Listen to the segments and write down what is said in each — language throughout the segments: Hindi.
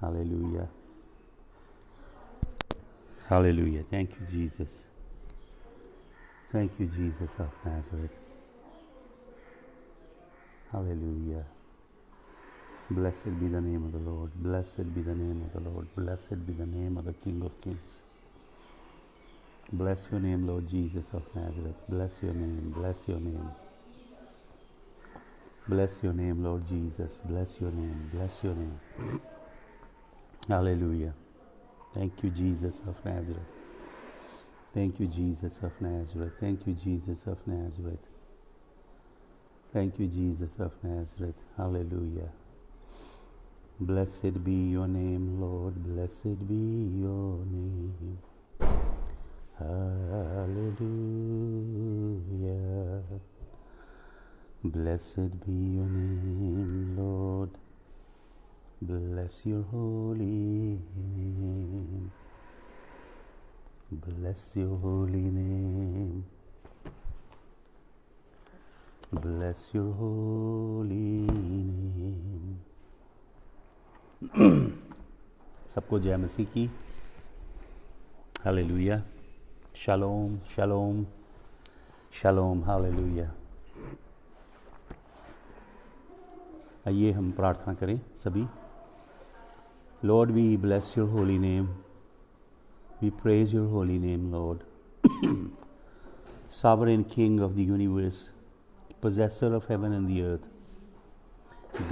Hallelujah. Hallelujah. Thank you, Jesus. Thank you, Jesus of Nazareth. Hallelujah. Blessed be the name of the Lord. Blessed be the name of the Lord. Blessed be the name of the King of Kings. Bless your name, Lord Jesus of Nazareth. Bless your name. Bless your name. Bless your name, Lord Jesus. Bless your name. Bless your name. Hallelujah. Thank you, Jesus of Nazareth. Thank you, Jesus of Nazareth. Thank you, Jesus of Nazareth. Thank you, Jesus of Nazareth. Hallelujah. Blessed be your name, Lord. Blessed be your name. Hallelujah. Blessed be your name, Lord. Bless your holy name. Bless your holy name. Bless your holy name. सबको जय मसीह की. Hallelujah. Shalom, shalom, shalom. Hallelujah. आइए हम प्रार्थना करें सभी. Lord, we bless your holy name. We praise your holy name, Lord. Sovereign King of the universe, possessor of heaven and the earth,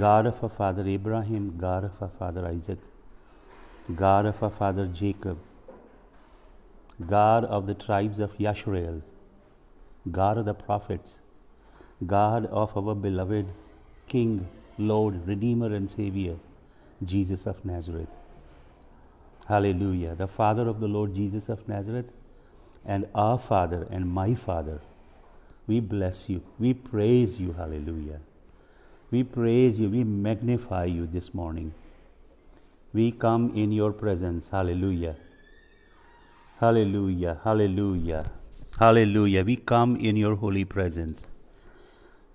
God of our father Abraham, God of our father Isaac, God of our father Jacob, God of the tribes of Yashrael, God of the prophets, God of our beloved King, Lord, Redeemer and Savior, Jesus of Nazareth. Hallelujah. The Father of the Lord Jesus of Nazareth and our Father and my Father. We bless you. We praise you. Hallelujah. We praise you. We magnify you this morning. We come in your presence. Hallelujah. Hallelujah. Hallelujah. Hallelujah. We come in your holy presence.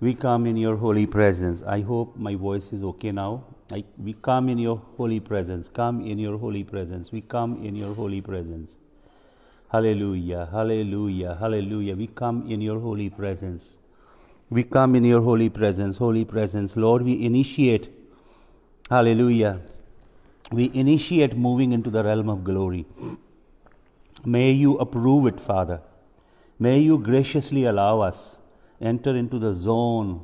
We come in your holy presence. I hope my voice is okay now. We come in your holy presence. Come in your holy presence. We come in your holy presence. Hallelujah. Hallelujah. Hallelujah. We come in your holy presence. We come in your holy presence. Holy presence. Lord, we initiate. Hallelujah. We initiate moving into the realm of glory. May you approve it, Father. May you graciously allow us enter into the zone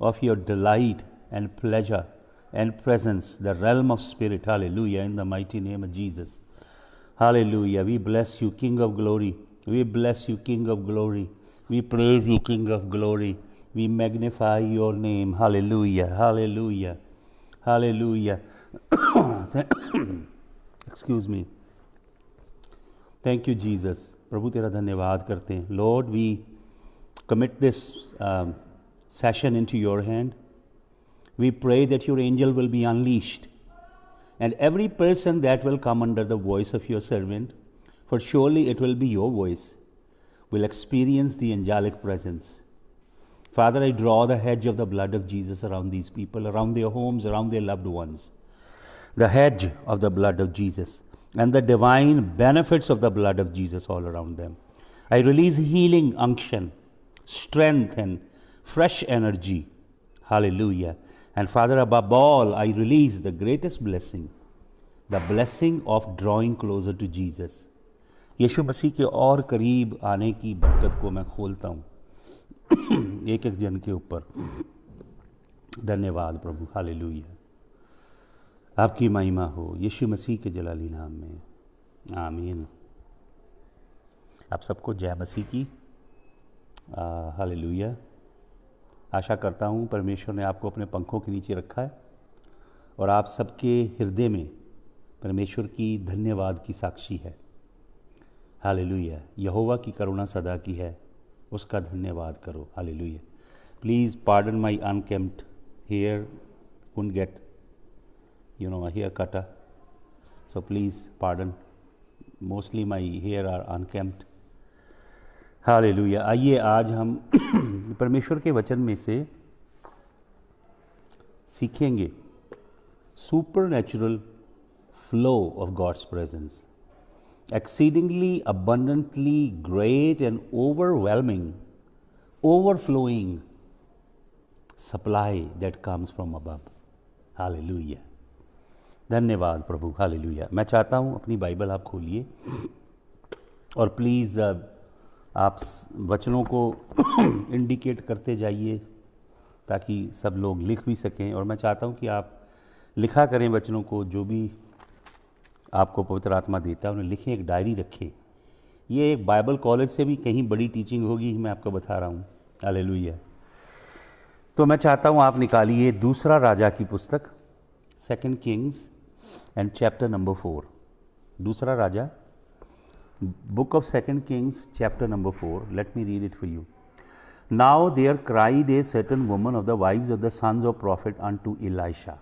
of your delight and pleasure and presence, the realm of spirit. Hallelujah. In the mighty name of Jesus. Hallelujah. We bless you, King of glory. We bless you, King of glory. We praise you, King of glory. We magnify your name. Hallelujah. Hallelujah. Hallelujah. Excuse me. Thank you, Jesus. प्रभु तेरा धन्यवाद करते हैं. Lord, we commit this session into your hand. We pray that your angel will be unleashed, and every person that will come under the voice of your servant, for surely it will be your voice, will experience the angelic presence. Father, I draw the hedge of the blood of Jesus around these people, around their homes, around their loved ones. The hedge of the blood of Jesus and the divine benefits of the blood of Jesus all around them. I release healing unction, strength, and fresh energy. Hallelujah. And Father, above all, I release the greatest blessing, the blessing of drawing closer to Jesus. यीशु मसीह के और करीब आने की बरकत को मैं खोलता हूँ एक एक जन के ऊपर. धन्यवाद प्रभु. हालेलुया. आपकी महिमा हो यीशु मसीह के जलाली नाम में. आमीन. आप सबको जय मसीह की. हालेलुया. आशा करता हूँ परमेश्वर ने आपको अपने पंखों के नीचे रखा है और आप सबके हृदय में परमेश्वर की धन्यवाद की साक्षी है. हालेलुया. यहोवा की करुणा सदा की है, उसका धन्यवाद करो. Hallelujah. Please pardon my unkempt hair. couldn't get a hair cutter, so please pardon. Mostly my hair are unkempt. Hallelujah. आइए आज हम परमेश्वर के वचन में से सीखेंगे super natural flow of God's presence. Exceedingly abundantly great and overwhelming, overflowing supply that comes from above. Hallelujah, धन्यवाद प्रभु, हालेलुया। मैं चाहता हूँ अपनी बाइबल आप खोलिए और प्लीज़ आप वचनों को इंडिकेट करते जाइए ताकि सब लोग लिख भी सकें। और मैं चाहता हूँ कि आप लिखा करें वचनों को, जो भी आपको पवित्र आत्मा देता है उन्हें लिखें, एक डायरी रखें। ये एक बाइबल कॉलेज से भी कहीं बड़ी टीचिंग होगी, मैं आपको बता रहा हूँ, हालेलुया। तो मैं चाहता हूँ आप निकालिए दूसरा राजा की पुस्तक, 2 Kings एंड चैप्टर नंबर 4। दूसरा राजा, book of 2 Kings chapter number 4। Let me read it for you. Now there cried a certain woman of the wives of the sons of prophet unto Elisha.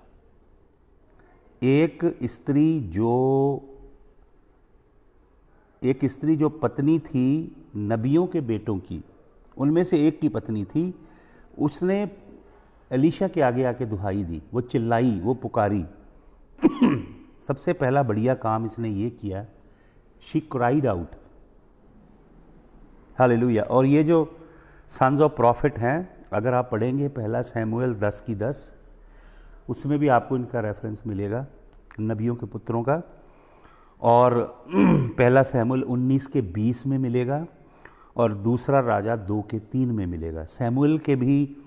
एक स्त्री जो पत्नी थी नबियों के बेटों की, उनमें से एक की पत्नी थी, उसने एलीशा के आगे आके दुहाई दी, वो चिल्लाई, वो पुकारी। सबसे पहला बढ़िया काम इसने ये किया, शी क्राइड आउट, हालेलुया। और ये जो सन्स ऑफ प्रॉफिट हैं, अगर आप पढ़ेंगे पहला शमूएल 10:10, उसमें भी आपको इनका रेफरेंस मिलेगा, नबियों के पुत्रों का। और पहला शमूएल 19:20 में मिलेगा, और दूसरा राजा 2:3 में मिलेगा। शमूएल के भी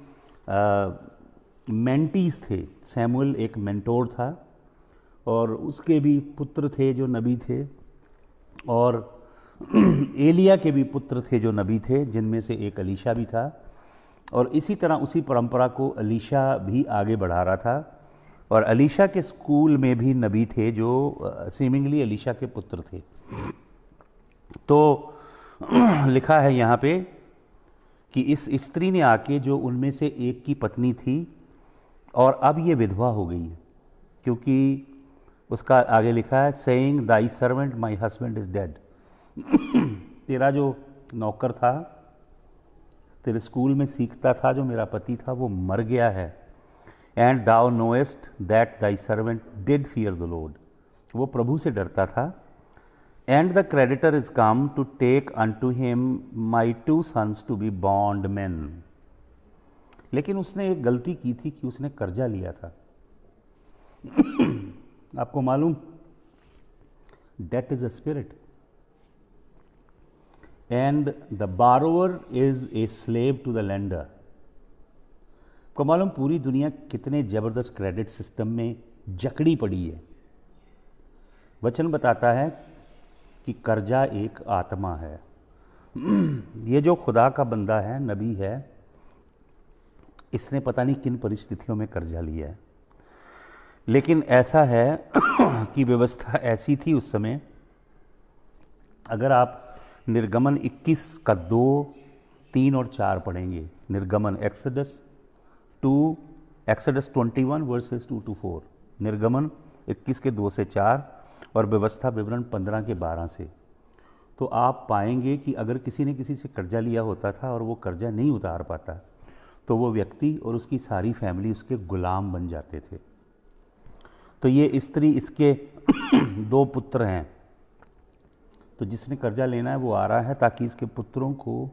मेंटीज थे। शमूएल एक मेंटोर था और उसके भी पुत्र थे जो नबी थे, और एलिया के भी पुत्र थे जो नबी थे, जिनमें से एक एलीशा भी था। और इसी तरह उसी परंपरा को एलीशा भी आगे बढ़ा रहा था। और एलीशा के स्कूल में भी नबी थे जो सीमिंगली एलीशा के पुत्र थे। तो लिखा है यहाँ पे कि इस स्त्री ने आके, जो उनमें से एक की पत्नी थी और अब ये विधवा हो गई है, क्योंकि उसका आगे लिखा है, saying Dai servant my husband is dead. तेरा जो नौकर था, तेरे स्कूल में सीखता था, जो मेरा पति था, वो मर गया है। And thou knowest that thy servant did fear the Lord, वो प्रभु से डरता था। And the creditor is come to take unto him my 2 sons to be bondman. लेकिन उसने एक गलती की थी कि उसने कर्जा लिया था। आपको मालूम, debt is a spirit and the borrower is a slave to the lender. को मालूम पूरी दुनिया कितने जबरदस्त क्रेडिट सिस्टम में जकड़ी पड़ी है। वचन बताता है कि कर्जा एक आत्मा है। ये जो खुदा का बंदा है, नबी है, इसने पता नहीं किन परिस्थितियों में कर्जा लिया है। लेकिन ऐसा है कि व्यवस्था ऐसी थी उस समय। अगर आप निर्गमन 21 का 2, 3 और 4 पढ़ेंगे, निर्गमन एक्सोडस 21 वर्सेस 2 to 4, निर्गमन 21 के 2 से 4 और व्यवस्था विवरण 15 के 12 से, तो आप पाएंगे कि अगर किसी ने किसी से कर्जा लिया होता था और वो कर्जा नहीं उतार पाता, तो वो व्यक्ति और उसकी सारी फैमिली उसके गुलाम बन जाते थे। तो ये स्त्री, इसके 2 पुत्र हैं, तो जिसने कर्जा लेना है वो आ रहा है ताकि इसके पुत्रों को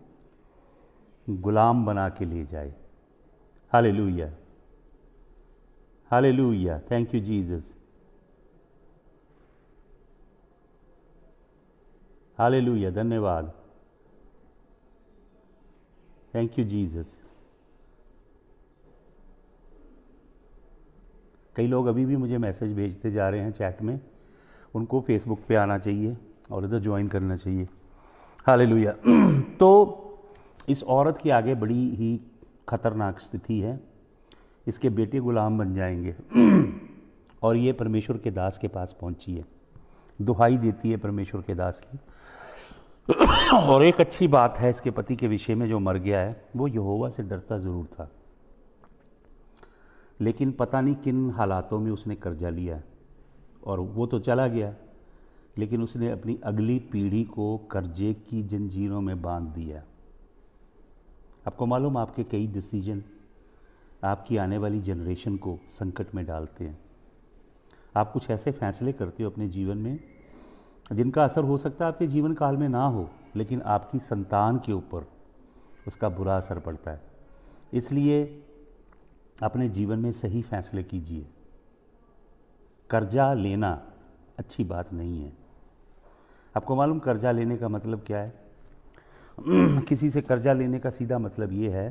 गुलाम बना के ले जाए। Hallelujah, hallelujah, thank you Jesus, hallelujah, धन्यवाद, थैंक यू जीसस। कई लोग अभी भी मुझे मैसेज भेजते जा रहे हैं चैट में, उनको फेसबुक पे आना चाहिए और इधर ज्वाइन करना चाहिए। हालेलुया। तो इस औरत के आगे बड़ी ही खतरनाक स्थिति है। इसके बेटे गुलाम बन जाएंगे और ये परमेश्वर के दास के पास पहुंची है, दुहाई देती है परमेश्वर के दास की। और एक अच्छी बात है इसके पति के विषय में, जो मर गया है, वो यहोवा से डरता ज़रूर था, लेकिन पता नहीं किन हालातों में उसने कर्जा लिया और वो तो चला गया, लेकिन उसने अपनी अगली पीढ़ी को कर्जे की जंजीरों में बांध दिया। आपको मालूम, आपके कई डिसीजन आपकी आने वाली जनरेशन को संकट में डालते हैं। आप कुछ ऐसे फैसले करते हो अपने जीवन में जिनका असर हो सकता है आपके जीवन काल में ना हो, लेकिन आपकी संतान के ऊपर उसका बुरा असर पड़ता है। इसलिए अपने जीवन में सही फैसले कीजिए। कर्जा लेना अच्छी बात नहीं है। आपको मालूम कर्जा लेने का मतलब क्या है? किसी से कर्जा लेने का सीधा मतलब ये है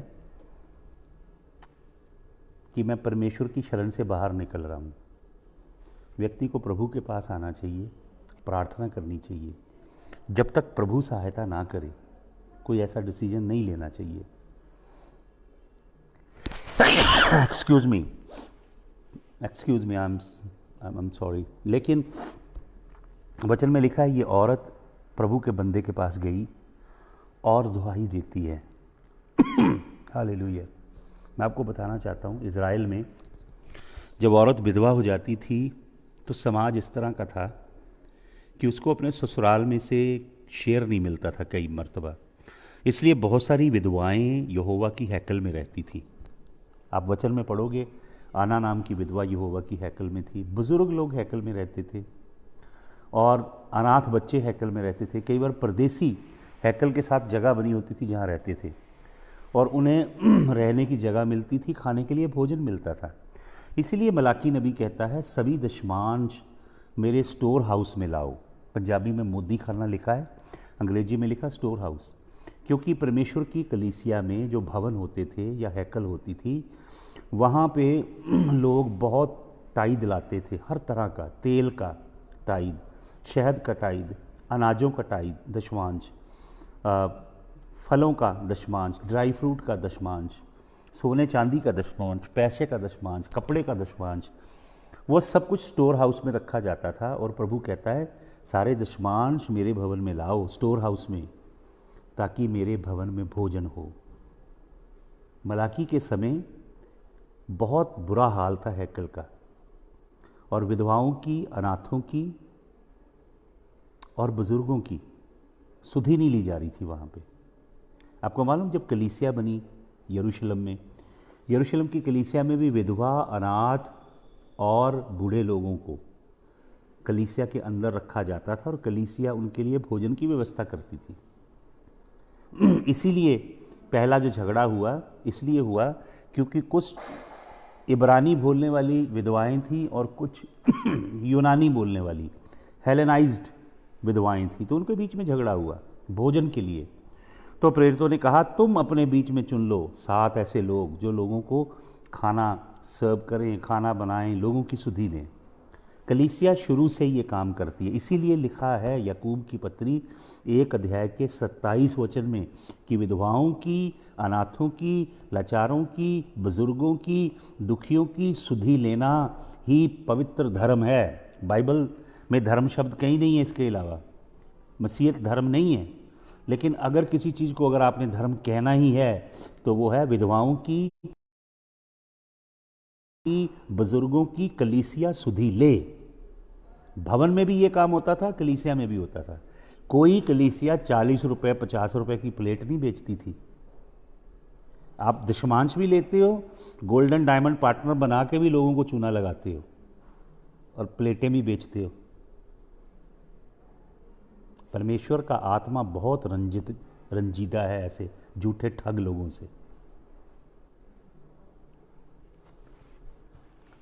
कि मैं परमेश्वर की शरण से बाहर निकल रहा हूँ। व्यक्ति को प्रभु के पास आना चाहिए, प्रार्थना करनी चाहिए। जब तक प्रभु सहायता ना करे कोई ऐसा डिसीजन नहीं लेना चाहिए। Excuse me, I am sorry. लेकिन वचन में लिखा है ये औरत प्रभु के बंदे के पास गई और दुहाई देती है। हालेलुया। मैं आपको बताना चाहता हूँ, इज़राइल में जब औरत विधवा हो जाती थी तो समाज इस तरह का था कि उसको अपने ससुराल में से शेयर नहीं मिलता था कई मर्तबा। इसलिए बहुत सारी विधवाएं यहोवा की हैकल में रहती थी। आप वचन में पढ़ोगे, आना नाम की विधवा यहोवा की हैकल में थी। बुज़ुर्ग लोग हैकल में रहते थे और अनाथ बच्चे हैकल में रहते थे। कई बार परदेसी हैकल के साथ जगह बनी होती थी जहाँ रहते थे और उन्हें रहने की जगह मिलती थी, खाने के लिए भोजन मिलता था। इसीलिए मलाकी नबी कहता है सभी दशमांश मेरे स्टोर हाउस में लाओ। पंजाबी में मोदी खाना लिखा है, अंग्रेजी में लिखा स्टोर हाउस। क्योंकि परमेश्वर की कलीसिया में जो भवन होते थे या हैकल होती थी, वहाँ पे लोग बहुत टाइद लाते थे, हर तरह का, तेल का टाइद, शहद का टाइद, अनाजों का टाइद, दशमांश, फलों का दशमांश, ड्राई फ्रूट का दशमांश, सोने चांदी का दशमांश, पैसे का दशमांश, कपड़े का दशमांश, वो सब कुछ स्टोर हाउस में रखा जाता था। और प्रभु कहता है सारे दशमांश मेरे भवन में लाओ, स्टोर हाउस में, ताकि मेरे भवन में भोजन हो। मलाकी के समय बहुत बुरा हाल था हैकल का, और विधवाओं की, अनाथों की और बुज़ुर्गों की सुधि नहीं ली जा रही थी वहाँ पे। आपको मालूम, जब कलीसिया बनी यरूशलेम में, यरूशलेम की कलीसिया में भी विधवा, अनाथ और बूढ़े लोगों को कलीसिया के अंदर रखा जाता था और कलीसिया उनके लिए भोजन की व्यवस्था करती थी। इसीलिए पहला जो झगड़ा हुआ इसलिए हुआ क्योंकि कुछ इब्रानी बोलने वाली विधवाएं थीं और कुछ यूनानी बोलने वाली हेलेनाइज्ड विधवाएं थीं, तो उनके बीच में झगड़ा हुआ भोजन के लिए। तो प्रेरितों ने कहा तुम अपने बीच में चुन लो 7 ऐसे लोग जो लोगों को खाना सर्व करें, खाना बनाएं, लोगों की सुधि लें। कलीसिया शुरू से ही ये काम करती है। इसीलिए लिखा है याकूब की पत्री 1 अध्याय के 27 वचन में कि विधवाओं की, अनाथों की, लाचारों की, बुजुर्गों की, दुखियों की सुधि लेना ही पवित्र धर्म है। बाइबल में धर्म शब्द कहीं नहीं है इसके अलावा, मसीहत धर्म नहीं है। लेकिन अगर किसी चीज़ को अगर आपने धर्म कहना ही है तो वो है विधवाओं की, बुजुर्गों की कलीसिया सुधि ले। भवन में भी ये काम होता था, कलीसिया में भी होता था। कोई कलीसिया 40 रुपए 50 रुपए की प्लेट नहीं बेचती थी। आप दशमांश भी लेते हो, गोल्डन डायमंड पार्टनर बना के भी लोगों को चूना लगाते हो और प्लेटें भी बेचते हो। परमेश्वर का आत्मा बहुत रंजीदा है ऐसे झूठे ठग लोगों से।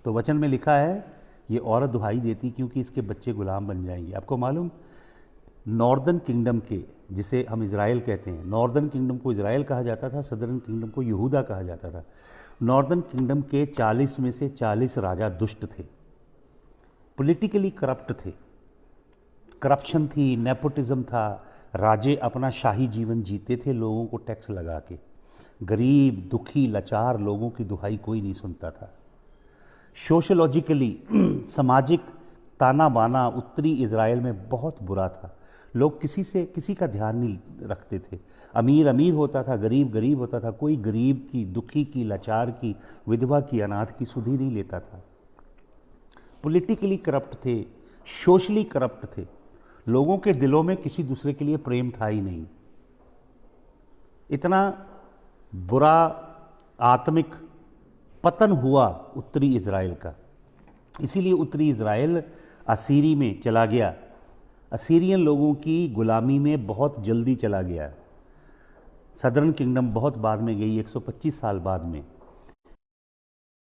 तो वचन में लिखा है ये औरत दुहाई देती क्योंकि इसके बच्चे गुलाम बन जाएंगे। आपको मालूम, नॉर्दर्न किंगडम के, जिसे हम इज़राइल कहते हैं, नॉर्दर्न किंगडम को इज़राइल कहा जाता था, सदर्न किंगडम को यहूदा कहा जाता था। नॉर्दर्न किंगडम के 40 में से 40 राजा दुष्ट थे, पॉलिटिकली करप्ट थे, करप्शन थी, नेपोटिज्म था। राजे अपना शाही जीवन जीते थे लोगों को टैक्स लगा के। गरीब, दुखी, लाचार लोगों की दुहाई कोई नहीं सुनता था। सोशलॉजिकली सामाजिक ताना बाना उत्तरी इज़राइल में बहुत बुरा था। लोग किसी का ध्यान नहीं रखते थे। अमीर अमीर होता था, गरीब गरीब होता था। कोई गरीब की, दुखी की, लाचार की, विधवा की, अनाथ की सुधि नहीं लेता था। पॉलिटिकली करप्ट थे, सोशली करप्ट थे। लोगों के दिलों में किसी दूसरे के लिए प्रेम था ही नहीं। इतना बुरा आत्मिक पतन हुआ उत्तरी इज़राइल का। इसीलिए उत्तरी इज़राइल असीरी में चला गया, असीरियन लोगों की गुलामी में बहुत जल्दी चला गया। सदर्न किंगडम बहुत बाद में गई, 125 साल बाद में।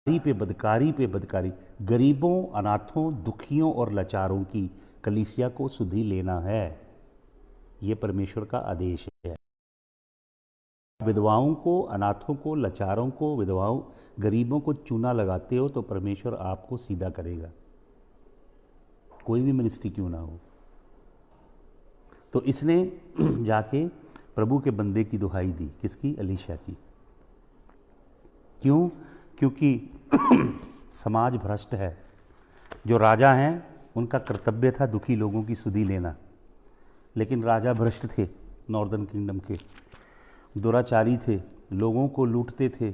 बदकारी पे बदकारी, गरीबों, अनाथों, दुखियों और लाचारों की कलीसिया को सुधि लेना है। ये परमेश्वर का आदेश है। विधवाओं को, अनाथों को, लाचारों को, विधवाओं, गरीबों को चूना लगाते हो तो परमेश्वर आपको सीधा करेगा, कोई भी मिनिस्ट्री क्यों ना हो। तो इसने जाके प्रभु के बंदे की दुहाई दी, किसकी? एलीशा की। क्यों? क्योंकि समाज भ्रष्ट है। जो राजा हैं उनका कर्तव्य था दुखी लोगों की सुधि लेना, लेकिन राजा भ्रष्ट थे, नॉर्दर्न किंगडम के दुराचारी थे, लोगों को लूटते थे,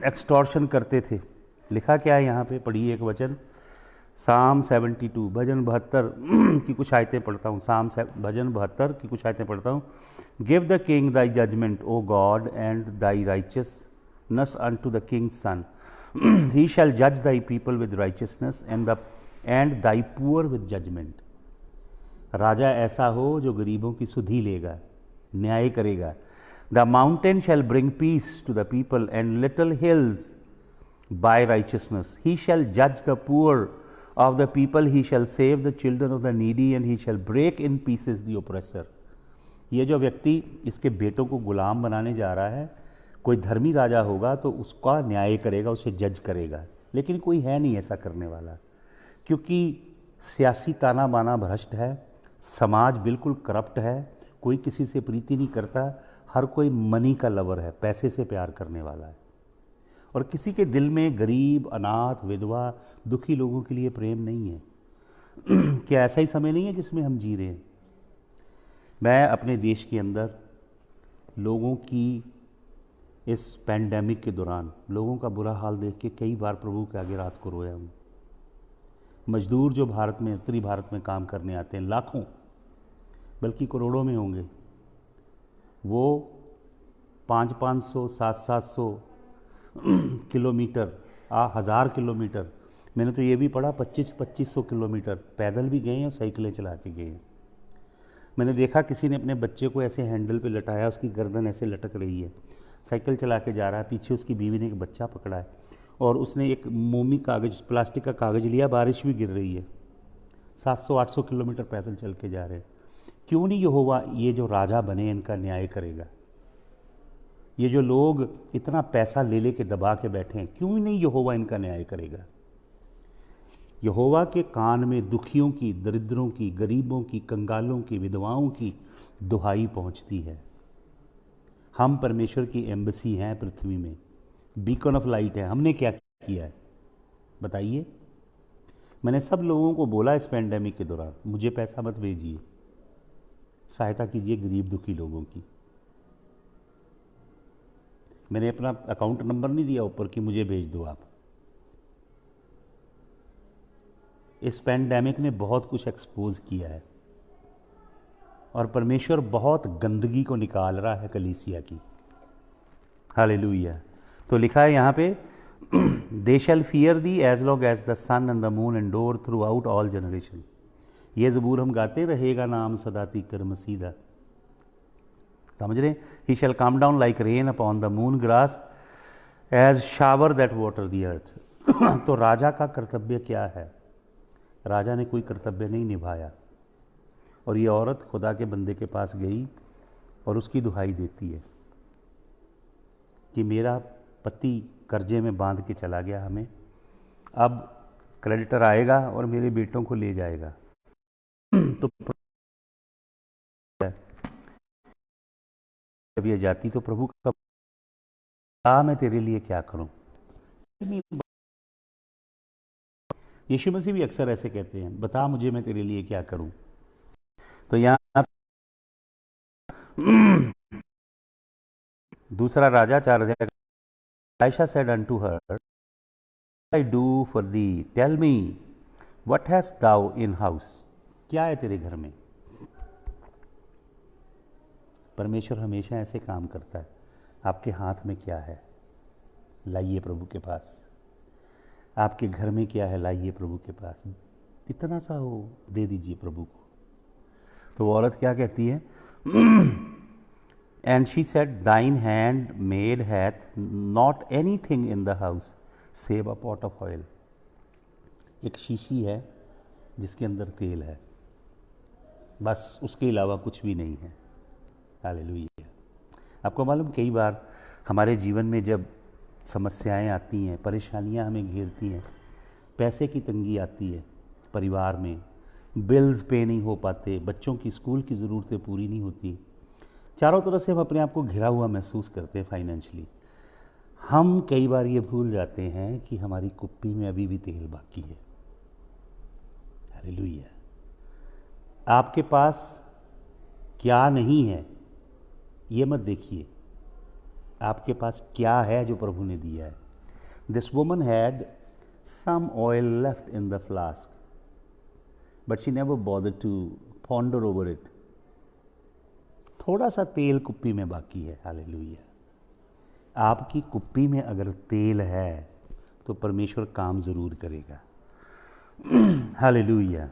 एक्सटॉर्शन करते थे। लिखा क्या है यहाँ पे? पढ़िए एक वचन, साम 72, भजन 72 की कुछ आयतें पढ़ता हूँ। भजन 72 की कुछ आयतें पढ़ता हूँ। Give the king thy judgment O God and thy righteousness unto the king's son, he shall जज thy people with righteousness and thy poor with judgment. राजा ऐसा हो जो गरीबों की सुधि लेगा, न्याय करेगा। The mountain shall bring peace to the people and little hills by righteousness, he shall जज the poor of the people, he shall save the children of the needy and he shall break in pieces the oppressor। ये जो व्यक्ति इसके बेटों को गुलाम बनाने जा रहा है, कोई धर्मी राजा होगा तो उसका न्याय करेगा, उसे जज करेगा, लेकिन कोई है नहीं ऐसा करने वाला, क्योंकि सियासी ताना बाना भ्रष्ट है, समाज बिल्कुल करप्ट है, कोई किसी से प्रीति नहीं करता, हर कोई मनी का लवर है, पैसे से प्यार करने वाला है, और किसी के दिल में गरीब, अनाथ, विधवा, दुखी लोगों के लिए प्रेम नहीं है। क्या ऐसा ही समय नहीं है जिसमें हम जी रहे हैं? मैं अपने देश के अंदर लोगों की इस पैंडेमिक के दौरान लोगों का बुरा हाल देख के कई बार प्रभु के आगे रात को रोया हूँ। मजदूर जो भारत में, उत्तरी भारत में काम करने आते हैं, लाखों बल्कि करोड़ों में होंगे, वो 500-500, 700-700 किलोमीटर, 1000 किलोमीटर, मैंने तो ये भी पढ़ा 2500-2500 किलोमीटर पैदल भी गए हैं और साइकिलें चला के गए हैं। मैंने देखा किसी ने अपने बच्चे को ऐसे हैंडल पे लटाया, उसकी गर्दन ऐसे लटक रही है, साइकिल चला के जा रहा है, पीछे उसकी बीवी ने एक बच्चा पकड़ा है और उसने एक मोमी कागज़, प्लास्टिक का कागज़ लिया, बारिश भी गिर रही है, 700-800 किलोमीटर पैदल चल के जा रहे हैं। क्यों नहीं यहोवा ये जो राजा बने इनका न्याय करेगा? ये जो लोग इतना पैसा ले ले के दबा के बैठे हैं, क्यों नहीं यहोवा इनका न्याय करेगा? यहोवा के कान में दुखियों की, दरिद्रों की, गरीबों की, कंगालों की, विधवाओं की दुहाई पहुंचती है। हम परमेश्वर की एम्बेसी हैं पृथ्वी में, बीकन ऑफ लाइट है। हमने क्या किया है बताइए? मैंने सब लोगों को बोला इस पैंडेमिक के दौरान, मुझे पैसा मत भेजिए, सहायता कीजिए गरीब दुखी लोगों की। मैंने अपना अकाउंट नंबर नहीं दिया ऊपर कि मुझे भेज दो आप। इस पैंडेमिक ने बहुत कुछ एक्सपोज किया है और परमेश्वर बहुत गंदगी को निकाल रहा है कलीसिया की। हालेलुया। तो लिखा है यहाँ पे, they shall fear thee as long as the sun and the moon endure throughout all generation. ये ज़बूर हम गाते रहेगा नाम सदा तीकर मसीदा, समझ रहे? He shall come down like rain upon the mown grass as shower that water the earth. तो राजा का कर्तव्य क्या है? राजा ने कोई कर्तव्य नहीं निभाया, और ये औरत खुदा के बंदे के पास गई और उसकी दुहाई देती है कि मेरा पति कर्जे में बांध के चला गया हमें, अब क्रेडिटर आएगा और मेरे बेटों को ले जाएगा। तो जब ये जाती तो प्रभु का, मैं तेरे लिए क्या करूं? यीशु मसीह भी अक्सर ऐसे कहते हैं, बता मुझे मैं तेरे लिए क्या करूं। तो यहाँ दूसरा राजा 4 Elisha said unto her, I do for thee, tell me, what hast thou in house? क्या है तेरे घर में? परमेश्वर हमेशा ऐसे काम करता है, आपके हाथ में क्या है लाइए प्रभु के पास। आपके घर में क्या है, लाइए प्रभु के पास, इतना सा हो दे दीजिए प्रभु को। तो वो औरत क्या कहती है? एंड शी सेड दाइन hand made hath not anything in the house save a pot of oil. एक शीशी है जिसके अंदर तेल है, बस उसके अलावा कुछ भी नहीं है। हालेलुया। आपको मालूम, कई बार हमारे जीवन में जब समस्याएं आती हैं, परेशानियां हमें घेरती हैं, पैसे की तंगी आती है, परिवार में बिल्स पे नहीं हो पाते, बच्चों की स्कूल की ज़रूरतें पूरी नहीं होती, चारों तरफ से हम अपने आप को घिरा हुआ महसूस करते हैं फाइनेंशियली। हम कई बार ये भूल जाते हैं कि हमारी कुप्पी में अभी भी तेल बाकी है। हालेलुया। आपके पास क्या नहीं है ये मत देखिए, आपके पास क्या है जो प्रभु ने दिया है। This woman had some oil left in the flask but she never bothered to ponder over it. थोड़ा सा तेल कुप्पी में बाकी है। हालेलुया। आपकी कुप्पी में अगर तेल है तो परमेश्वर काम जरूर करेगा। Hallelujah,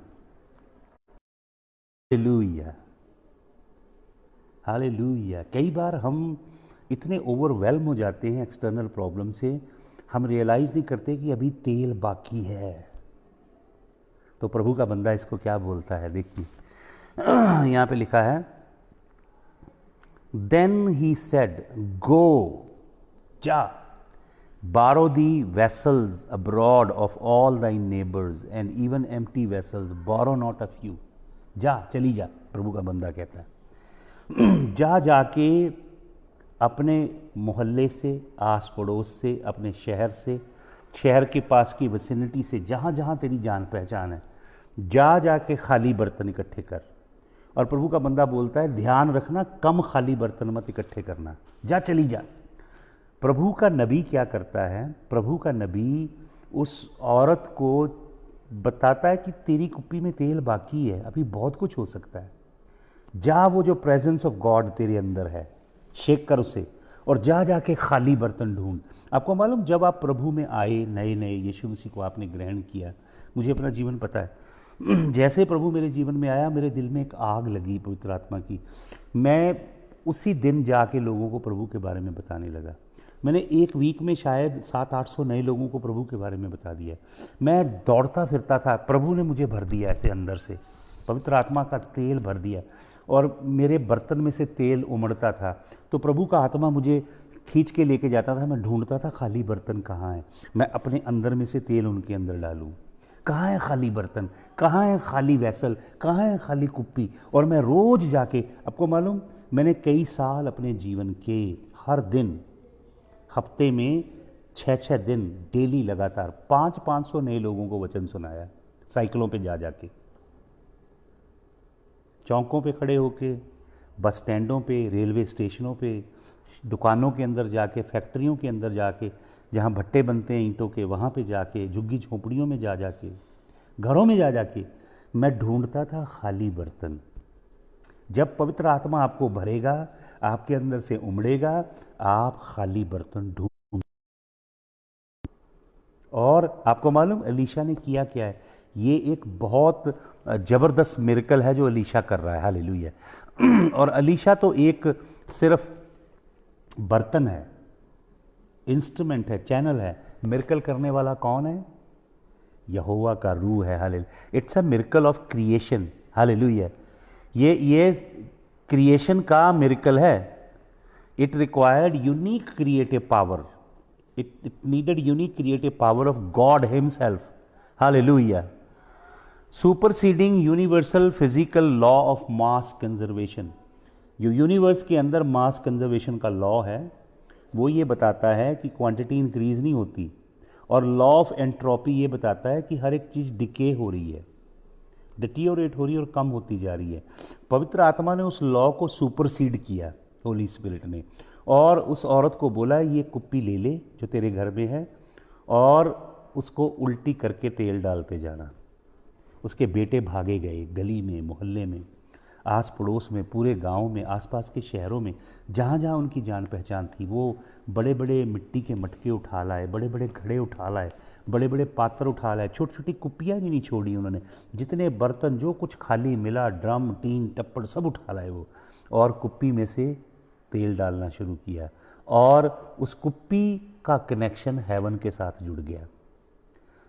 hallelujah, hallelujah. कई बार हम इतने ओवरवेल्म हो जाते हैं एक्सटर्नल प्रॉब्लम से, हम रियलाइज नहीं करते कि अभी तेल बाकी है। तो प्रभु का बंदा इसको क्या बोलता है, देखिए यहाँ पे लिखा है, देन ही सेड गो, जा, borrow thee vessels abroad of all thy neighbors and even empty vessels borrow not a few। जा, चली जा, प्रभु का बंदा कहता है जा, जाके अपने मोहल्ले से, आस पड़ोस से, अपने शहर से, शहर के पास की विसिनिटी से, जहाँ जहाँ तेरी जान पहचान है, जा जाके खाली बर्तन इकट्ठे कर। और प्रभु का बंदा बोलता है ध्यान रखना, कम खाली बर्तन मत इकट्ठे करना, जा, चली जा। प्रभु का नबी क्या करता है? प्रभु का नबी उस औरत को बताता है कि तेरी कुप्पी में तेल बाकी है, अभी बहुत कुछ हो सकता है। जा, वो जो प्रेजेंस ऑफ गॉड तेरे अंदर है, शेक कर उसे, और जा जाके खाली बर्तन ढूंढ। आपको मालूम, जब आप प्रभु में आए, नए नए यीशु मसीह को आपने ग्रहण किया, मुझे अपना जीवन पता है, जैसे प्रभु मेरे जीवन में आया, मेरे दिल में एक आग लगी पवित्र आत्मा की। मैं उसी दिन जाके लोगों को प्रभु के बारे में बताने लगा। मैंने एक वीक में शायद 700-800 नए लोगों को प्रभु के बारे में बता दिया। मैं दौड़ता फिरता था, प्रभु ने मुझे भर दिया ऐसे अंदर से, पवित्र आत्मा का तेल भर दिया, और मेरे बर्तन में से तेल उमड़ता था। तो प्रभु का आत्मा मुझे खींच के लेके जाता था। मैं ढूंढता था खाली बर्तन कहाँ है, मैं अपने अंदर में से तेल उनके अंदर डालूं। कहाँ है खाली बर्तन, कहाँ है खाली वैसल, कहाँ है खाली कुप्पी। और मैं रोज जाके, आपको मालूम, मैंने कई साल अपने जीवन के हर दिन, हफ्ते में 6-6 दिन डेली लगातार 500-500 नए लोगों को वचन सुनाया, साइकिलों पे जा जाके, चौकों पे खड़े होके, बस स्टैंडों पे, रेलवे स्टेशनों पे, दुकानों के अंदर जाके, फैक्ट्रियों के अंदर जाके, जहाँ भट्टे बनते हैं ईंटों के, वहाँ पे जाके, झुग्गी झोंपड़ियों में जा जाके, घरों में जा जाके मैं ढूंढता था खाली बर्तन। जब पवित्र आत्मा आपको भरेगा, आपके अंदर से उमड़ेगा, आप खाली बर्तन ढूंढ। और आपको मालूम एलीशा ने किया क्या है? ये एक बहुत जबरदस्त मिरेकल है जो एलीशा कर रहा है। हालेलुया। और एलीशा तो एक सिर्फ बर्तन है, इंस्ट्रूमेंट है, चैनल है। मिरेकल करने वाला कौन है? यहोवा का रूह है। Hallelujah. It's a miracle of creation. Hallelujah. ये क्रिएशन का मिरेकल है। It required unique creative power, it needed unique creative power of God himself. Hallelujah. Superseding universal physical law of mass conservation। जो यूनिवर्स के अंदर मास कंजर्वेशन का लॉ है, वो ये बताता है कि क्वांटिटी इंक्रीज नहीं होती, और लॉ ऑफ एंट्रोपी ये बताता है कि हर एक चीज़ डिके हो रही है, डिटियोरेट हो रही है और कम होती जा रही है। पवित्र आत्मा ने उस लॉ को सुपरसीड किया, होली स्पिरिट ने, और उस औरत को बोला ये कुप्पी ले ले जो तेरे घर में है, और उसको उल्टी करके तेल डालते जाना। उसके बेटे भागे गए, गली में, मोहल्ले में, आस पड़ोस में, पूरे गांव में, आसपास के शहरों में, जहाँ जहाँ उनकी जान पहचान थी, वो बड़े बड़े मिट्टी के मटके उठा लाए, बड़े बड़े घड़े उठा लाए, बड़े बड़े पात्र उठा लाए, छोटी छोटी कुप्पियाँ भी नहीं छोड़ी उन्होंने, जितने बर्तन जो कुछ खाली मिला, ड्रम टीन टप्पड़ सब उठा लाए वो, और कुप्पी में से तेल डालना शुरू किया, और उस कुप्पी का कनेक्शन हेवन के साथ जुड़ गया।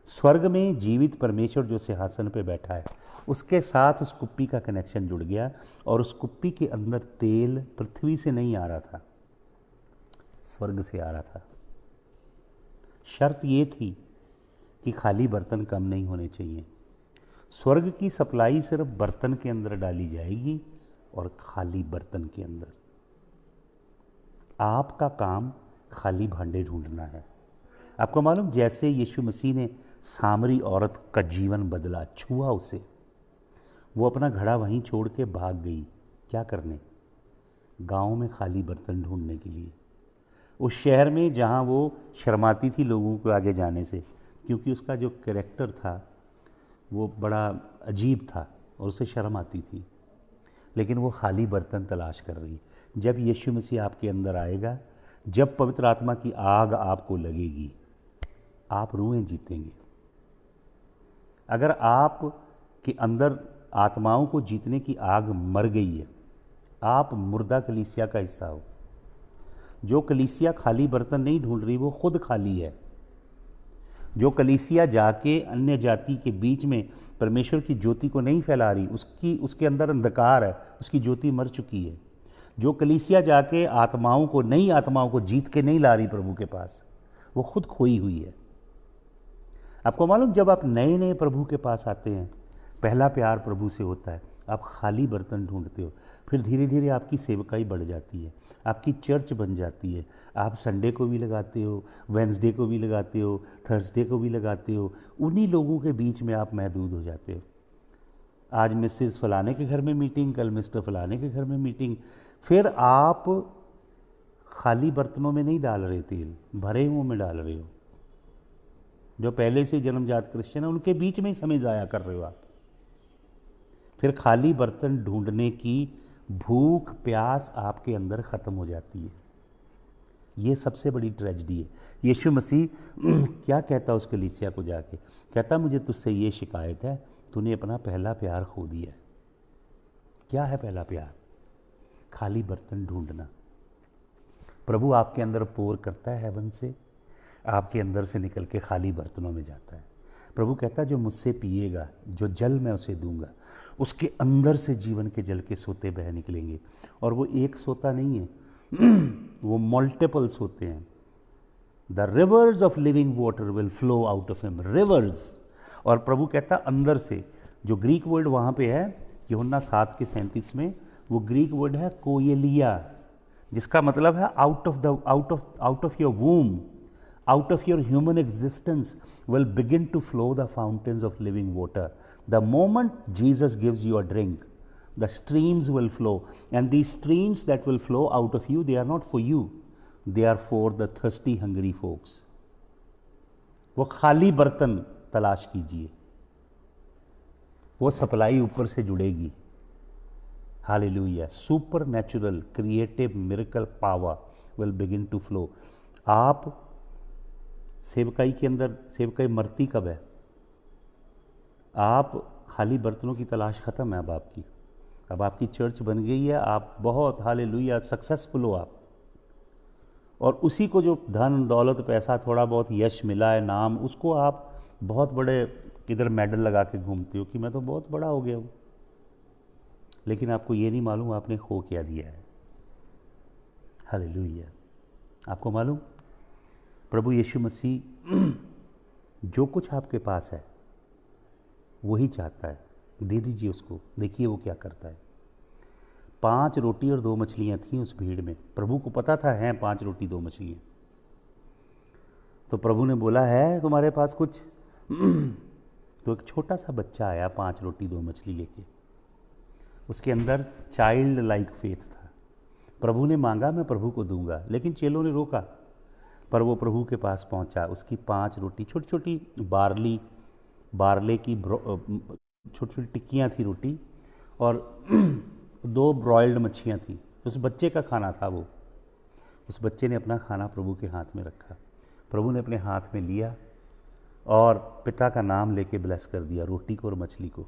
स्वर्ग में जीवित परमेश्वर जो सिंहासन पे बैठा है उसके साथ उस कुप्पी का कनेक्शन जुड़ गया, और उस कुप्पी के अंदर तेल पृथ्वी से नहीं आ रहा था, स्वर्ग से आ रहा था। शर्त ये थी कि खाली बर्तन कम नहीं होने चाहिए। स्वर्ग की सप्लाई सिर्फ बर्तन के अंदर डाली जाएगी और खाली बर्तन के अंदर। आपका काम खाली भांडे ढूंढना है। आपको मालूम, जैसे यीशु मसीह ने सामरी औरत का जीवन बदला, छुआ उसे, वो अपना घड़ा वहीं छोड़ के भाग गई। क्या करने? गांव में खाली बर्तन ढूंढने के लिए। उस शहर में जहां वो शर्माती थी लोगों को आगे जाने से, क्योंकि उसका जो कैरेक्टर था वो बड़ा अजीब था और उसे शर्म आती थी, लेकिन वो खाली बर्तन तलाश कर रही। जब यीशु मसीह आपके अंदर आएगा, जब पवित्र आत्मा की आग आपको लगेगी, आप रूहें जीतेंगे। अगर आप के अंदर आत्माओं को जीतने की आग मर गई है, आप मुर्दा कलीसिया का हिस्सा हो। जो कलीसिया खाली बर्तन नहीं ढूंढ रही, वो खुद खाली है। जो कलीसिया जाके अन्य जाति के बीच में परमेश्वर की ज्योति को नहीं फैला रही, उसके अंदर अंधकार है, उसकी ज्योति मर चुकी है। जो कलीसिया जाके आत्माओं को, नई आत्माओं को जीत के नहीं ला रही प्रभु के पास, वो खुद खोई हुई है। आपको मालूम, जब आप नए नए प्रभु के पास आते हैं, पहला प्यार प्रभु से होता है, आप खाली बर्तन ढूंढते हो, फिर धीरे धीरे आपकी सेवकाई बढ़ जाती है, आपकी चर्च बन जाती है। आप संडे को भी लगाते हो, वेंसडे को भी लगाते हो, थर्सडे को भी लगाते हो। उन्हीं लोगों के बीच में आप महदूद हो जाते हो। आज मिसेस फलाने के घर में मीटिंग, कल मिस्टर फलाने के घर में मीटिंग। फिर आप खाली बर्तनों में नहीं डाल रहे तेल, भरे हुओं में डाल रहे हो। जो पहले से जन्मजात क्रिश्चियन है, उनके बीच में ही समय ज़ाया कर रहे हो आप। फिर खाली बर्तन ढूंढने की भूख प्यास आपके अंदर ख़त्म हो जाती है। ये सबसे बड़ी ट्रेजेडी है। यीशु मसीह क्या कहता उस कलीसिया को जाके? कहता, मुझे तुझसे ये शिकायत है, तूने अपना पहला प्यार खो दिया है। क्या है पहला प्यार? खाली बर्तन ढूंढना। प्रभु आपके अंदर पोर करता है हेवन से, आपके अंदर से निकल के खाली बर्तनों में जाता है। प्रभु कहता है, जो मुझसे पिएगा, जो जल मैं उसे दूंगा, उसके अंदर से जीवन के जल के सोते बह निकलेंगे। और वो एक सोता नहीं है, वो मल्टीपल्स होते हैं। The reverse of living water will flow out of him, reverse. और प्रभु कहता अंदर से, जो ग्रीक वर्ड वहाँ पे है यूहन्ना 7:37 में, वो ग्रीक वर्ड है कोएलिया, जिसका मतलब है out of your womb, out of your human existence will begin to flow the fountains of living water. The moment Jesus gives you a drink, the streams will flow, and these streams that will flow out of you, they are not for you, they are for the thirsty, hungry folks. वो खाली बर्तन तलाश कीजिए, वो सप्लाई ऊपर से जुड़ेगी। Hallelujah. Super natural creative miracle power will begin to flow. आप सेवकाई के अंदर, सेवकाई मरती कब है? आप खाली बर्तनों की तलाश ख़त्म है अब आपकी चर्च बन गई है, आप बहुत हालेलुया सक्सेसफुल हो आप, और उसी को जो धन दौलत पैसा थोड़ा बहुत यश मिला है, नाम, उसको आप बहुत बड़े इधर मेडल लगा के घूमते हो कि मैं तो बहुत बड़ा हो गया हूँ। लेकिन आपको ये नहीं मालूम आपने खो क्या दिया है। हालेलुया। आपको मालूम, प्रभु यीशु मसीह जो कुछ आपके पास है वही चाहता है, दे दीजिए उसको। देखिए वो क्या करता है। 5 रोटी और 2 मछलियाँ थीं उस भीड़ में। प्रभु को पता था हैं 5 रोटी 2 मछलियाँ। तो प्रभु ने बोला, है तुम्हारे पास कुछ? तो एक छोटा सा बच्चा आया 5 रोटी 2 मछली लेके। उसके अंदर चाइल्ड लाइक फेथ था। प्रभु ने मांगा, मैं प्रभु को दूंगा, लेकिन चेलों ने रोका। पर वो प्रभु के पास पहुंचा, उसकी 5 रोटी, छोटी छोटी बारले की छोटी छोटी टिक्कियाँ थी रोटी, और 2 ब्रॉयल्ड मच्छियाँ थी। उस बच्चे का खाना था वो। उस बच्चे ने अपना खाना प्रभु के हाथ में रखा। प्रभु ने अपने हाथ में लिया और पिता का नाम लेके ब्लेस कर दिया, रोटी को और मछली को,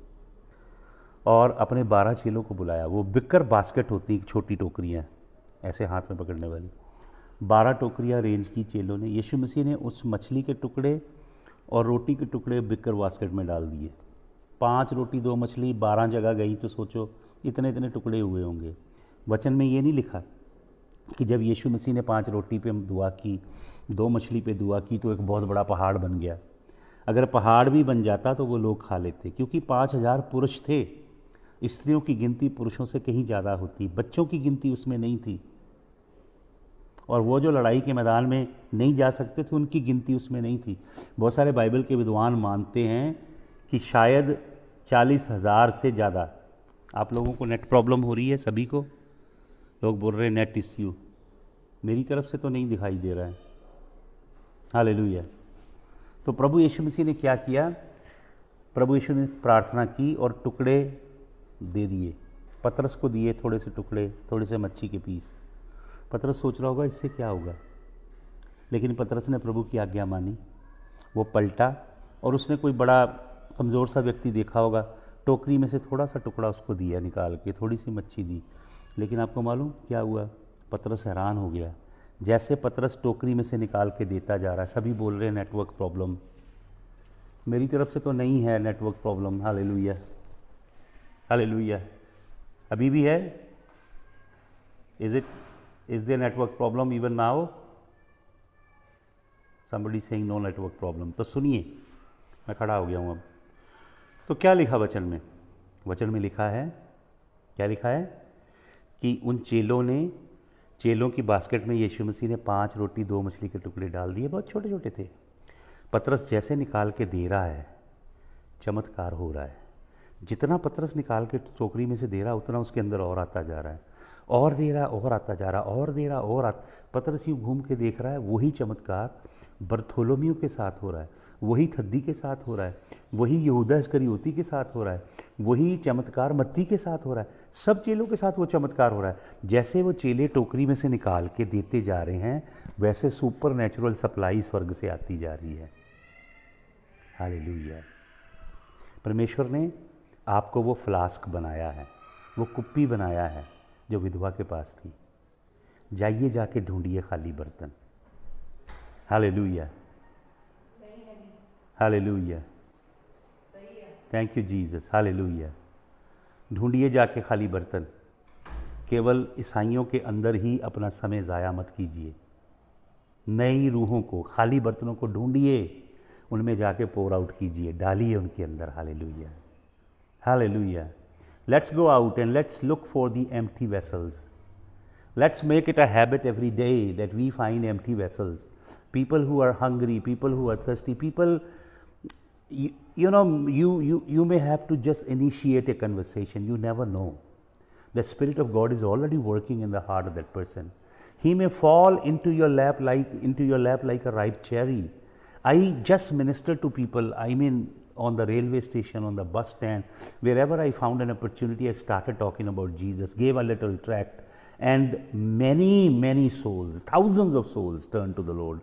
और अपने 12 चेलों को बुलाया। वो बिकर बास्केट होती, छोटी टोकरियाँ ऐसे हाथ में पकड़ने वाली, 12 टोकरियाँ अरेंज की चेलों ने। यीशु मसीह ने उस मछली के टुकड़े और रोटी के टुकड़े बिकर बास्केट में डाल दिए। 5 रोटी 2 मछली 12 जगह गई, तो सोचो इतने इतने टुकड़े हुए होंगे। वचन में ये नहीं लिखा कि जब यीशु मसीह ने 5 रोटी पे दुआ की, 2 मछली पे दुआ की, तो एक बहुत बड़ा पहाड़ बन गया। अगर पहाड़ भी बन जाता तो वो लोग खा लेते, क्योंकि 5000 पुरुष थे। स्त्रियों की गिनती पुरुषों से कहीं ज़्यादा होती, बच्चों की गिनती उसमें नहीं थी, और वो जो लड़ाई के मैदान में नहीं जा सकते थे उनकी गिनती उसमें नहीं थी। बहुत सारे बाइबल के विद्वान मानते हैं कि शायद 40,000 से ज़्यादा। आप लोगों को नेट प्रॉब्लम हो रही है, सभी को लोग बोल रहे हैं नेट इश्यू, मेरी तरफ से तो नहीं दिखाई दे रहा है। हालेलुया। तो प्रभु यीशु मसीह ने क्या किया? प्रभु यीशु ने प्रार्थना की और टुकड़े दे दिए, पतरस को दिए थोड़े से टुकड़े, थोड़े से मच्छी के पीस। पतरस सोच रहा होगा इससे क्या होगा, लेकिन पतरस ने प्रभु की आज्ञा मानी। वो पलटा और उसने कोई बड़ा कमज़ोर सा व्यक्ति देखा होगा, टोकरी में से थोड़ा सा टुकड़ा उसको दिया निकाल के, थोड़ी सी मच्छी दी। लेकिन आपको मालूम क्या हुआ? पतरस हैरान हो गया। जैसे पतरस टोकरी में से निकाल के देता जा रहा है, सभी बोल रहे हैं नेटवर्क प्रॉब्लम। मेरी तरफ से तो नहीं है नेटवर्क प्रॉब्लम। Hallelujah, hallelujah. अभी भी है? Is there network problem even now? Somebody saying no network problem. तो सुनिए, मैं खड़ा हो गया हूँ अब। तो क्या लिखा वचन में? वचन में लिखा है, क्या लिखा है कि उन चेलों की बास्केट में यीशु मसीह ने 5 रोटी 2 मछली के टुकड़े डाल दिए, बहुत छोटे छोटे थे। पतरस जैसे निकाल के दे रहा है, चमत्कार हो रहा है। जितना पतरस निकाल के टोकरी में से दे रहा, उतना उसके अंदर और आता जा रहा है, और दे रहा, और आता जा रहा, और दे रहा, और आता। पतरस यूँ घूम के देख रहा है, वही चमत्कार बरथोलोमियो के साथ हो रहा है, वही थद्दी के साथ हो रहा है, वही यहूदा इस्करियोती के साथ हो रहा है, वही चमत्कार मत्ती के साथ हो रहा है। सब चेलों के साथ वो चमत्कार हो रहा है। जैसे वो चेले टोकरी में से निकाल के देते जा रहे हैं, वैसे सुपर नेचुरल सप्लाई स्वर्ग से आती जा रही है। हालेलुया। परमेश्वर ने आपको वो फ्लास्क बनाया है, वो कुप्पी बनाया है जो विधवा के पास थी। जाइए जाके ढूंढिए खाली बर्तन। Hallelujah, hallelujah, thank you Jesus. Hallelujah. ढूंढिए जाके खाली बर्तन। केवल ईसाइयों के अंदर ही अपना समय ज़ाया मत कीजिए। नई रूहों को, खाली बर्तनों को ढूंढिए, उनमें जाके पोर आउट कीजिए, डालिए उनके अंदर। Hallelujah, hallelujah. Let's go out and let's look for the empty vessels. Let's make it a habit every day that we find empty vessels. People who are hungry, people who are thirsty, people, you may have to just initiate a conversation. You never know. The Spirit of God is already working in the heart of that person. He may fall into your lap like a ripe cherry. I just minister to people. I mean, on the railway station, on the bus stand, wherever I found an opportunity, I started talking about Jesus, gave a little tract. And many souls, thousands of souls turned to the Lord.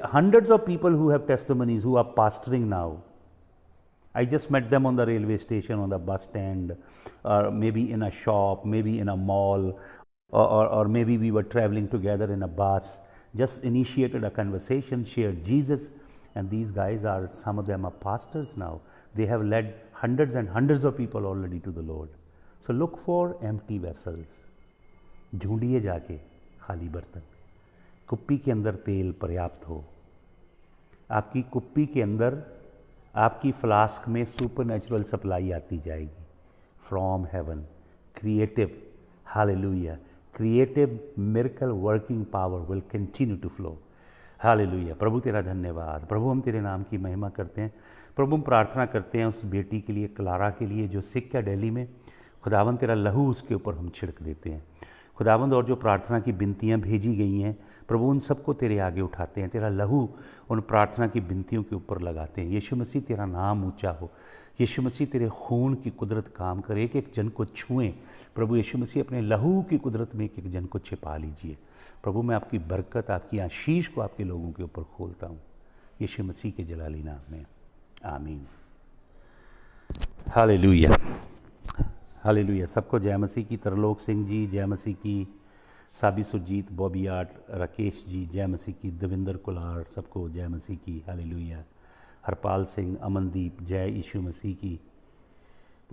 Hundreds of people who have testimonies, who are pastoring now. I just met them on the railway station, on the bus stand, or maybe in a shop, maybe in a mall, or maybe we were traveling together in a bus. Just initiated a conversation, shared Jesus, and these guys are, some of them are pastors now. They have led hundreds and hundreds of people already to the Lord. So look for empty vessels. ढूंढिए जाके खाली बर्तन। कुप्पी के अंदर तेल पर्याप्त हो। आपकी कुप्पी के अंदर, आपकी फ्लास्क में सुपर नेचुरल सप्लाई आती जाएगी from heaven. Creative, hallelujah, creative miracle working power will continue to flow. Hallelujah. प्रभु तेरा धन्यवाद। प्रभु हम तेरे नाम की महिमा करते हैं। प्रभु हम प्रार्थना करते हैं उस बेटी के लिए, क्लारा के लिए, जो सिक है दिल्ली में। खुदावंद तेरा लहू उसके ऊपर हम छिड़क देते हैं खुदावंद। और जो प्रार्थना की विनतियाँ भेजी गई हैं प्रभु, उन सबको तेरे आगे उठाते हैं। तेरा लहू उन प्रार्थना की विनतियों के ऊपर लगाते हैं। यीशु मसीह तेरा नाम ऊंचा हो। यीशु मसीह तेरे खून की कुदरत काम करे, एक एक जन को छुएं। प्रभु यीशु मसीह अपने लहू की कुदरत में एक एक जन को छिपा लीजिए। प्रभु मैं आपकी बरकत, आपकी आशीष को आपके लोगों के ऊपर खोलता हूँ। यीशु मसीह के जलाली नाम में, आमीन। Hallelujah, hallelujah. सबको जय मसीह की। तरलोक सिंह जी जय मसीह की, साबी सुरजीत, बॉबी आर्ट, राकेश जी जय मसीह की, देविंदर कुलार, सबको जय मसीह की। हालेलुया। हरपाल सिंह, अमनदीप, जय यीशु मसीह की।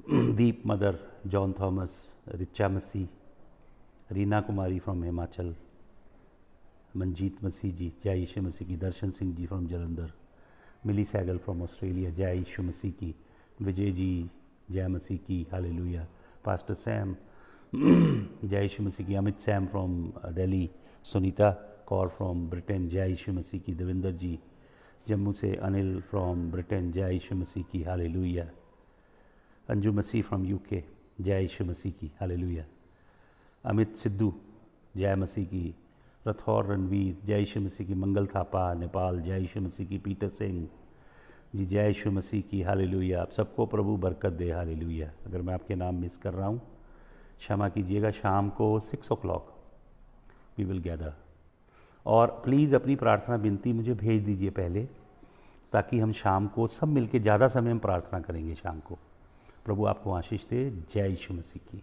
Deep mother, John Thomas, Richa Masih, Reena Kumari from Himachal, Manjeet Masih ji जय यीशु मसीह की। Darshan Singh ji from Jalandhar, Mili Saigal from Australia जय यीशु मसीह की। विजय जी जय मसीह की। हालेलुया। पास्टर सैम जय यीशु मसीह की। Amit Sam from Delhi, Sunita Kaur from Britain जय यीशु मसीह की। देविंदर जी जम्मू से, अनिल फ्रॉम ब्रिटेन जय यीशु मसीह की। Hallelujah. Anju Masih from UK जय यीशु मसीह की। हालेलुया। अमित सिद्धू जय मसीह की। रथौर रणवीर जय यीशु मसीह की। मंगल थापा नेपाल जय यीशु मसीह की। पीटर सिंह जी जय यीशु मसीह की। हालेलुया। आप सबको प्रभु बरकत दे। हालेलुया। अगर मैं आपके नाम मिस कर रहा हूँ क्षमा कीजिएगा। शाम को 6 o'clock वी विल गैदर, और प्लीज़ अपनी प्रार्थना विनती मुझे भेज दीजिए पहले, ताकि हम शाम को सब मिलके ज़्यादा समय हम प्रार्थना करेंगे शाम को। प्रभु आपको आशीष दे। जय यीशु मसीह की।